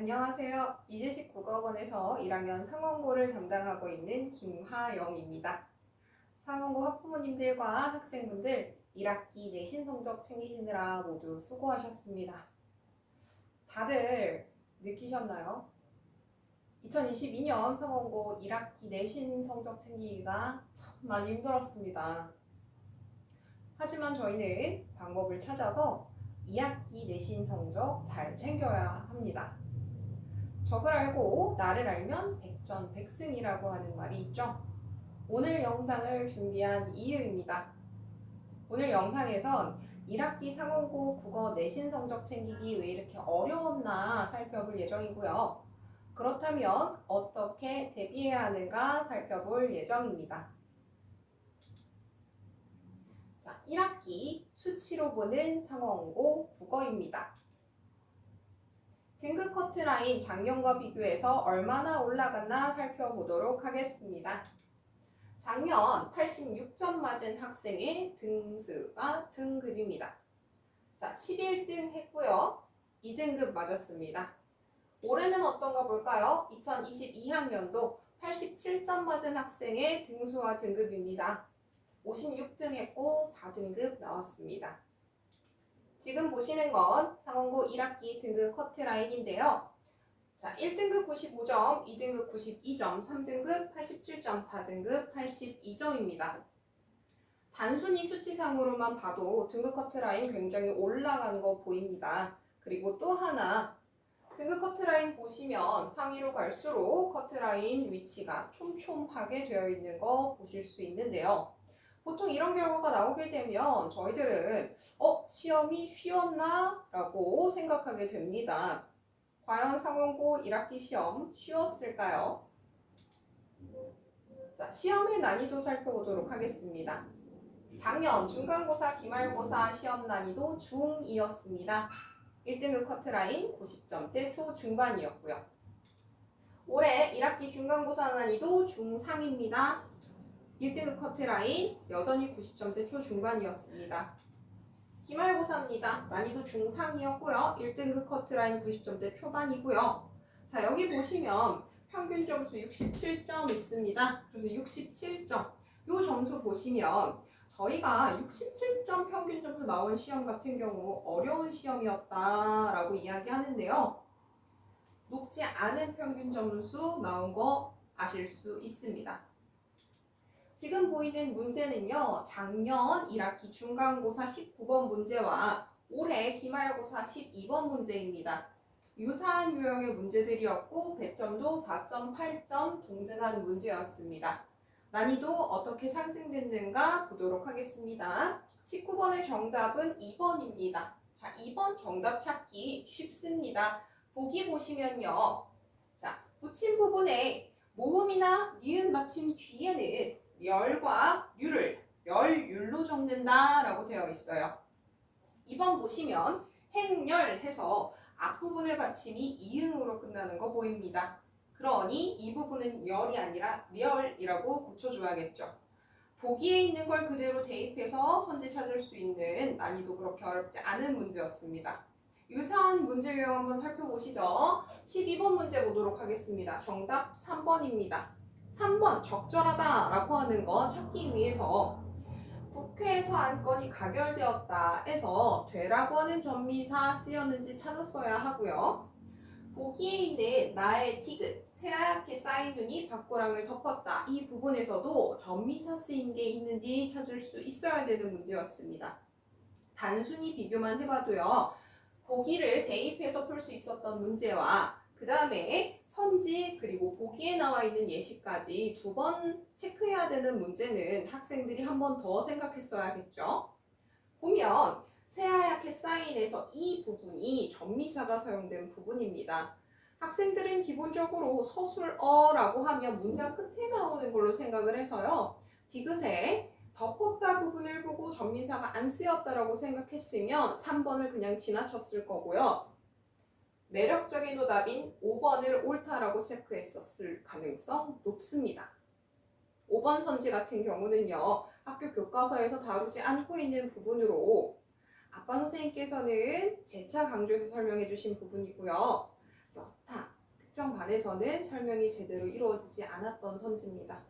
안녕하세요. 이재식 국어원에서 1학년 상원고를 담당하고 있는 김하영입니다. 상원고 학부모님들과 학생분들 1학기 내신 성적 챙기시느라 모두 수고하셨습니다. 다들 느끼셨나요? 2022년 상원고 1학기 내신 성적 챙기기가 참 많이 힘들었습니다. 하지만 저희는 방법을 찾아서 2학기 내신 성적 잘 챙겨야 합니다. 적을 알고 나를 알면 백전백승이라고 하는 말이 있죠. 오늘 영상을 준비한 이유입니다. 오늘 영상에선 1학기 상원고 국어 내신 성적 챙기기 왜 이렇게 어려웠나 살펴볼 예정이고요. 그렇다면 어떻게 대비해야 하는가 살펴볼 예정입니다. 자, 1학기 수치로 보는 상원고 국어입니다. 등급 커트라인 작년과 비교해서 얼마나 올라갔나 살펴보도록 하겠습니다. 작년 86점 맞은 학생의 등수가 등급입니다. 자, 11등 했고요. 2등급 맞았습니다. 올해는 어떤가 볼까요? 2022학년도 87점 맞은 학생의 등수와 등급입니다. 56등 했고 4등급 나왔습니다. 지금 보시는 건 상원고 1학기 등급 커트라인인데요. 자, 1등급 95점, 2등급 92점, 3등급 87점, 4등급 82점입니다. 단순히 수치상으로만 봐도 등급 커트라인 굉장히 올라가는 거 보입니다. 그리고 또 하나, 등급 커트라인 보시면 상위로 갈수록 커트라인 위치가 촘촘하게 되어 있는 거 보실 수 있는데요. 보통 이런 결과가 나오게 되면 저희들은 시험이 쉬웠나? 라고 생각하게 됩니다. 과연 상원고 1학기 시험 쉬웠을까요? 자, 시험의 난이도 살펴보도록 하겠습니다. 작년 중간고사, 기말고사 시험 난이도 중2였습니다. 1등급 커트라인 90점대 초중반이었고요. 올해 1학기 중간고사 난이도 중상입니다. 1등급 커트라인 여전히 90점대 초중반이었습니다. 기말고사입니다. 난이도 중상이었고요. 1등급 커트라인 90점대 초반이고요. 자, 여기 보시면 평균 점수 67점 있습니다. 그래서 67점. 이 점수 보시면 저희가 67점 평균 점수 나온 시험 같은 경우 어려운 시험이었다라고 이야기하는데요. 높지 않은 평균 점수 나온 거 아실 수 있습니다. 지금 보이는 문제는요, 작년 1학기 중간고사 19번 문제와 올해 기말고사 12번 문제입니다. 유사한 유형의 문제들이었고 배점도 4.8점 동등한 문제였습니다. 난이도 어떻게 상승됐는가 보도록 하겠습니다. 19번의 정답은 2번입니다. 자, 2번 정답 찾기 쉽습니다. 보기 보시면요. 자, 붙인 부분에 모음이나 니은 받침 뒤에는 멸과 률을 멸율로 적는다 라고 되어 있어요. 2번 보시면 행렬해서 앞부분의 받침이 이응으로 끝나는 거 보입니다. 그러니 이 부분은 열이 아니라 멸이라고 고쳐줘야겠죠. 보기에 있는 걸 그대로 대입해서 선지 찾을 수 있는 난이도 그렇게 어렵지 않은 문제였습니다. 유사한 문제 유형 한번 살펴보시죠. 12번 문제 보도록 하겠습니다. 정답 3번입니다. 3번 적절하다 라고 하는 거 찾기 위해서 국회에서 안건이 가결되었다 해서 되라고 하는 전미사 쓰였는지 찾았어야 하고요. 보기에 있는 나의 티귿, 새하얗게 쌓인 눈이 밭고랑을 덮었다. 이 부분에서도 전미사 쓰인 게 있는지 찾을 수 있어야 되는 문제였습니다. 단순히 비교만 해봐도요. 보기를 대입해서 풀 수 있었던 문제와 그 다음에 선지 그리고 보기에 나와 있는 예시까지 2번 체크해야 되는 문제는 학생들이 한 번 더 생각했어야겠죠. 보면 새하얗게 쌓인에서 이 부분이 전미사가 사용된 부분입니다. 학생들은 기본적으로 서술어라고 하면 문장 끝에 나오는 걸로 생각을 해서요. 디귿에 덮었다 부분을 보고 전미사가 안 쓰였다라고 생각했으면 3번을 그냥 지나쳤을 거고요. 매력적인 오답인 5번을 옳다라고 체크했었을 가능성 높습니다. 5번 선지 같은 경우는요. 학교 교과서에서 다루지 않고 있는 부분으로 아빠 선생님께서는 재차 강조해서 설명해 주신 부분이고요. 여타, 특정 반에서는 설명이 제대로 이루어지지 않았던 선지입니다.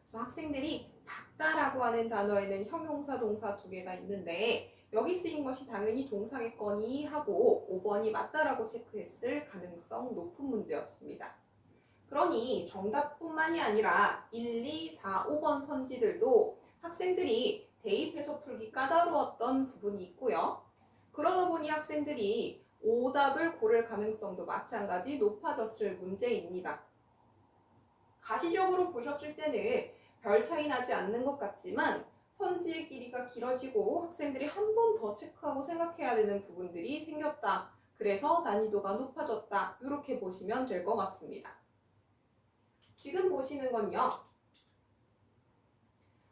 그래서 학생들이 닦다라고 하는 단어에는 형용사, 동사 두 개가 있는데 여기 쓰인 것이 당연히 동사겠거니 하고 5번이 맞다라고 체크했을 가능성 높은 문제였습니다. 그러니 정답뿐만이 아니라 1, 2, 4, 5번 선지들도 학생들이 대입해서 풀기 까다로웠던 부분이 있고요. 그러다 보니 학생들이 오답을 고를 가능성도 마찬가지 높아졌을 문제입니다. 가시적으로 보셨을 때는 별 차이 나지 않는 것 같지만 선지의 길이가 길어지고 학생들이 한 번 더 체크하고 생각해야 되는 부분들이 생겼다. 그래서 난이도가 높아졌다. 이렇게 보시면 될 것 같습니다. 지금 보시는 건요.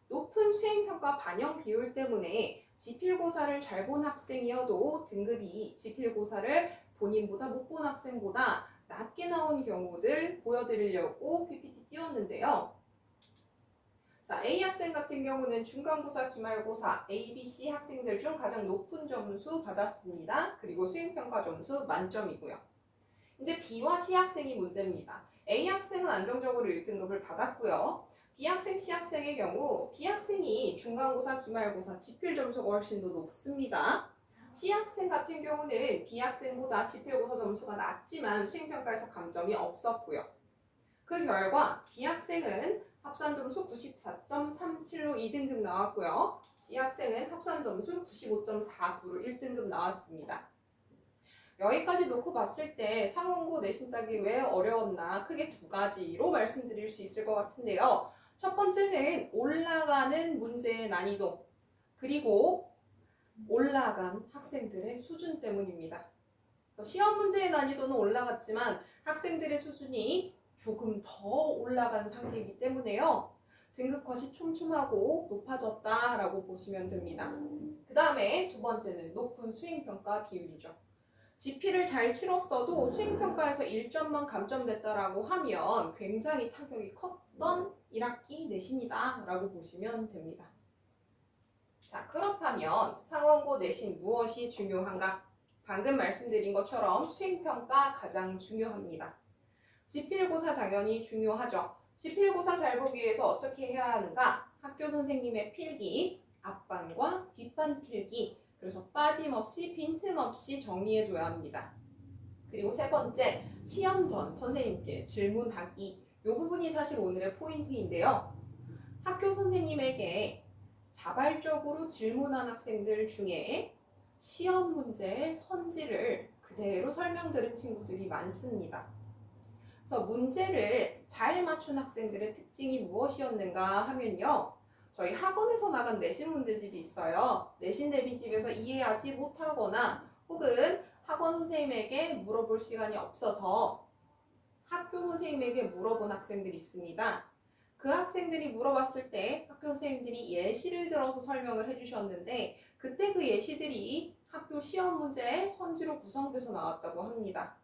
높은 수행평가 반영 비율 때문에 지필고사를 잘 본 학생이어도 등급이 지필고사를 본인보다 못 본 학생보다 낮게 나온 경우들 보여드리려고 PPT 띄웠는데요. 자, A 학생 같은 경우는 중간고사, 기말고사, A, B, C 학생들 중 가장 높은 점수 받았습니다. 그리고 수행평가 점수 만점이고요. 이제 B와 C 학생이 문제입니다. A 학생은 안정적으로 1등급을 받았고요. B 학생, C 학생의 경우 B 학생이 중간고사, 기말고사 지필 점수가 훨씬 더 높습니다. C 학생 같은 경우는 B 학생보다 지필고사 점수가 낮지만 수행평가에서 감점이 없었고요. 그 결과 B 학생은 합산점수 94.37로 2등급 나왔고요. C 학생은 합산점수 95.49로 1등급 나왔습니다. 여기까지 놓고 봤을 때 상원고 내신 따기 왜 어려웠나 크게 두 가지로 말씀드릴 수 있을 것 같은데요. 첫 번째는 올라가는 문제의 난이도 그리고 올라간 학생들의 수준 때문입니다. 시험 문제의 난이도는 올라갔지만 학생들의 수준이 조금 더 올라간 상태이기 때문에요. 등급컷이 촘촘하고 높아졌다라고 보시면 됩니다. 그 다음에 두 번째는 높은 수행평가 비율이죠. 지필을 잘 치렀어도 수행평가에서 1점만 감점됐다라고 하면 굉장히 타격이 컸던 1학기 내신이다 라고 보시면 됩니다. 자, 그렇다면 상원고 내신 무엇이 중요한가? 방금 말씀드린 것처럼 수행평가 가장 중요합니다. 지필고사 당연히 중요하죠. 지필고사 잘 보기 위해서 어떻게 해야 하는가? 학교 선생님의 필기, 앞반과 뒷반 필기, 그래서 빠짐없이 빈틈없이 정리해둬야 합니다. 그리고 세 번째, 시험 전 선생님께 질문하기. 이 부분이 사실 오늘의 포인트인데요. 학교 선생님에게 자발적으로 질문한 학생들 중에 시험 문제의 선지를 그대로 설명드린 친구들이 많습니다. 그래서 문제를 잘 맞춘 학생들의 특징이 무엇이었는가 하면요. 저희 학원에서 나간 내신 문제집이 있어요. 내신 대비집에서 이해하지 못하거나 혹은 학원 선생님에게 물어볼 시간이 없어서 학교 선생님에게 물어본 학생들이 있습니다. 그 학생들이 물어봤을 때 학교 선생님들이 예시를 들어서 설명을 해주셨는데 그때 그 예시들이 학교 시험 문제의 선지로 구성돼서 나왔다고 합니다.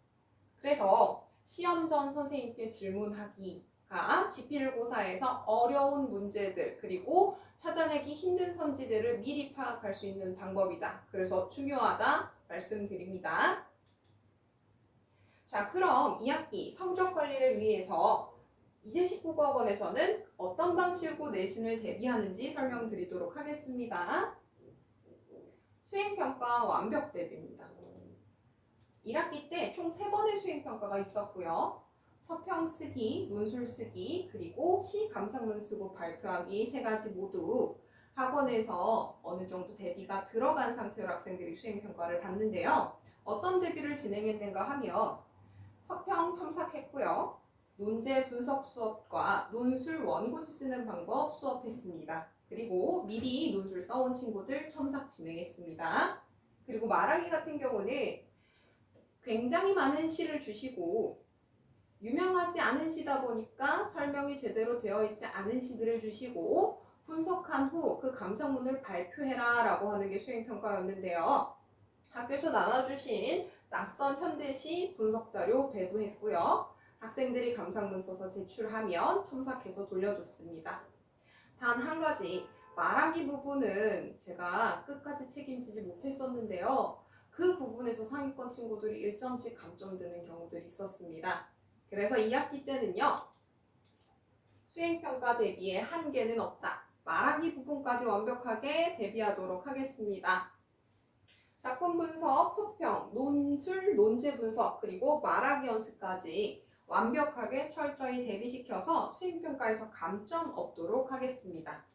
그래서 시험 전 선생님께 질문하기가 지필고사에서 어려운 문제들 그리고 찾아내기 힘든 선지들을 미리 파악할 수 있는 방법이다. 그래서 중요하다 말씀드립니다. 자, 그럼 2학기 성적 관리를 위해서 이재식 국어학원에서는 어떤 방식으로 내신을 대비하는지 설명드리도록 하겠습니다. 수행평가 완벽 대비입니다. 1학기 때 총 3번의 수행평가가 있었고요. 서평 쓰기, 논술 쓰기, 그리고 시 감상문 쓰고 발표하기 3가지 모두 학원에서 어느 정도 대비가 들어간 상태로 학생들이 수행평가를 받는데요. 어떤 대비를 진행했는가 하면 서평 첨삭했고요. 논제 분석 수업과 논술 원고지 쓰는 방법 수업했습니다. 그리고 미리 논술 써온 친구들 첨삭 진행했습니다. 그리고 말하기 같은 경우는 굉장히 많은 시를 주시고 유명하지 않은 시다 보니까 설명이 제대로 되어 있지 않은 시들을 주시고 분석한 후 그 감상문을 발표해라 라고 하는 게 수행평가였는데요. 학교에서 나눠주신 낯선 현대시 분석자료 배부했고요. 학생들이 감상문 써서 제출하면 첨삭해서 돌려줬습니다. 단 한 가지, 말하기 부분은 제가 끝까지 책임지지 못했었는데요. 그 부분에서 상위권 친구들이 1점씩 감점되는 경우들이 있었습니다. 그래서 2학기 때는요. 수행평가 대비에 한계는 없다. 말하기 부분까지 완벽하게 대비하도록 하겠습니다. 작품 분석, 서평, 논술, 논제 분석, 그리고 말하기 연습까지 완벽하게 철저히 대비시켜서 수행평가에서 감점 얻도록 하겠습니다.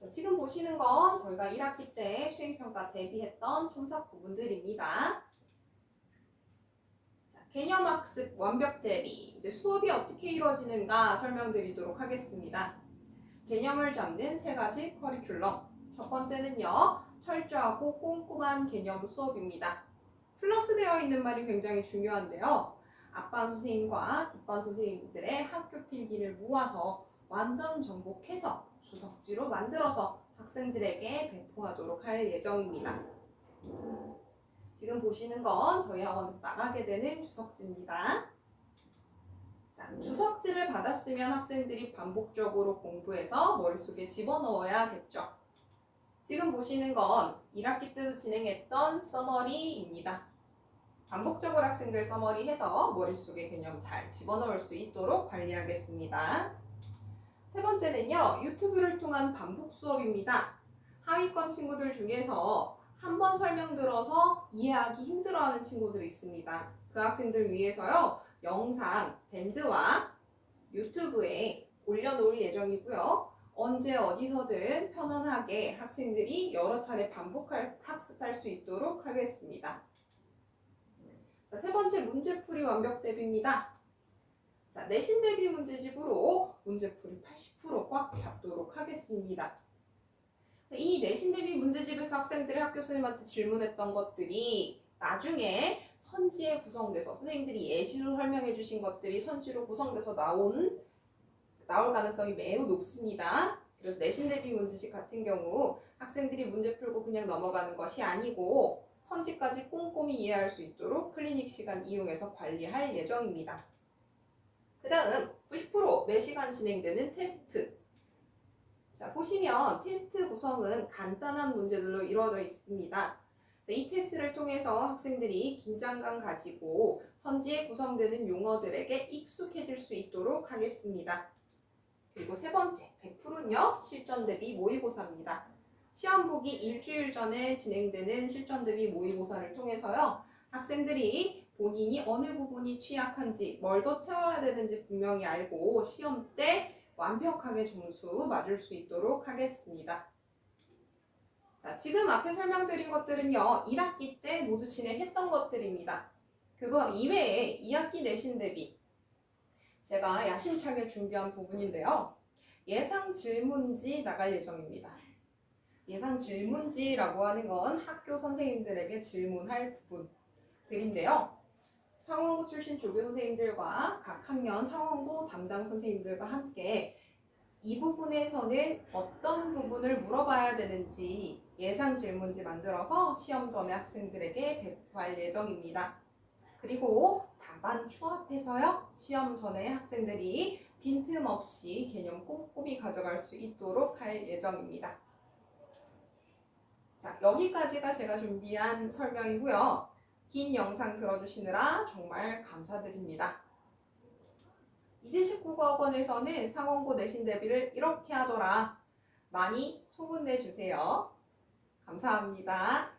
자, 지금 보시는 건 저희가 1학기 때 수행평가 대비했던 첨삭 부분들입니다. 자, 개념학습 완벽 대비, 이제 수업이 어떻게 이루어지는가 설명드리도록 하겠습니다. 개념을 잡는 3가지 커리큘럼. 첫 번째는요, 철저하고 꼼꼼한 개념 수업입니다. 플러스 되어 있는 말이 굉장히 중요한데요. 앞반 선생님과 뒷반 선생님들의 학교 필기를 모아서 완전 정복해서 주석지로 만들어서 학생들에게 배포하도록 할 예정입니다. 지금 보시는 건 저희 학원에서 나가게 되는 주석지입니다. 자, 주석지를 받았으면 학생들이 반복적으로 공부해서 머릿속에 집어넣어야겠죠. 지금 보시는 건 1학기 때도 진행했던 서머리입니다. 반복적으로 학생들 서머리해서 머릿속에 개념 잘 집어넣을 수 있도록 관리하겠습니다. 세 번째는요, 유튜브를 통한 반복 수업입니다. 하위권 친구들 중에서 한 번 설명 들어서 이해하기 힘들어하는 친구들이 있습니다. 그 학생들 위해서요, 영상 밴드와 유튜브에 올려놓을 예정이고요. 언제 어디서든 편안하게 학생들이 여러 차례 학습할 수 있도록 하겠습니다. 자, 세 번째 문제풀이 완벽 대비입니다. 자, 내신 대비 문제집으로 문제풀이 80% 꽉 잡도록 하겠습니다. 이 내신 대비 문제집에서 학생들이 학교 선생님한테 질문했던 것들이 나중에 선지에 구성돼서 선생님들이 예시로 설명해 주신 것들이 선지로 구성돼서 나올 가능성이 매우 높습니다. 그래서 내신 대비 문제집 같은 경우 학생들이 문제 풀고 그냥 넘어가는 것이 아니고 선지까지 꼼꼼히 이해할 수 있도록 클리닉 시간 이용해서 관리할 예정입니다. 그 다음 90% 매시간 진행되는 테스트. 자, 보시면 테스트 구성은 간단한 문제들로 이루어져 있습니다. 이 테스트를 통해서 학생들이 긴장감 가지고 선지에 구성되는 용어들에게 익숙해질 수 있도록 하겠습니다. 그리고 세 번째, 100%는요, 실전 대비 모의고사입니다. 시험 보기 일주일 전에 진행되는 실전 대비 모의고사를 통해서요, 학생들이 본인이 어느 부분이 취약한지, 뭘 더 채워야 되는지 분명히 알고 시험 때 완벽하게 점수 맞을 수 있도록 하겠습니다. 자, 지금 앞에 설명드린 것들은요, 1학기 때 모두 진행했던 것들입니다. 그거 이외에 2학기 내신 대비, 제가 야심차게 준비한 부분인데요. 예상 질문지 나갈 예정입니다. 예상 질문지라고 하는 건 학교 선생님들에게 질문할 부분들인데요. 상원고 출신 조교 선생님들과 각 학년 상원고 담당 선생님들과 함께 이 부분에서는 어떤 부분을 물어봐야 되는지 예상 질문지 만들어서 시험 전에 학생들에게 배포할 예정입니다. 그리고 답안 추합해서요, 시험 전에 학생들이 빈틈없이 개념 꼼꼼히 가져갈 수 있도록 할 예정입니다. 자, 여기까지가 제가 준비한 설명이고요. 긴 영상 들어주시느라 정말 감사드립니다. 이제 19국어학원에서는 상원고 내신 대비를 이렇게 하더라. 많이 소문내주세요. 감사합니다.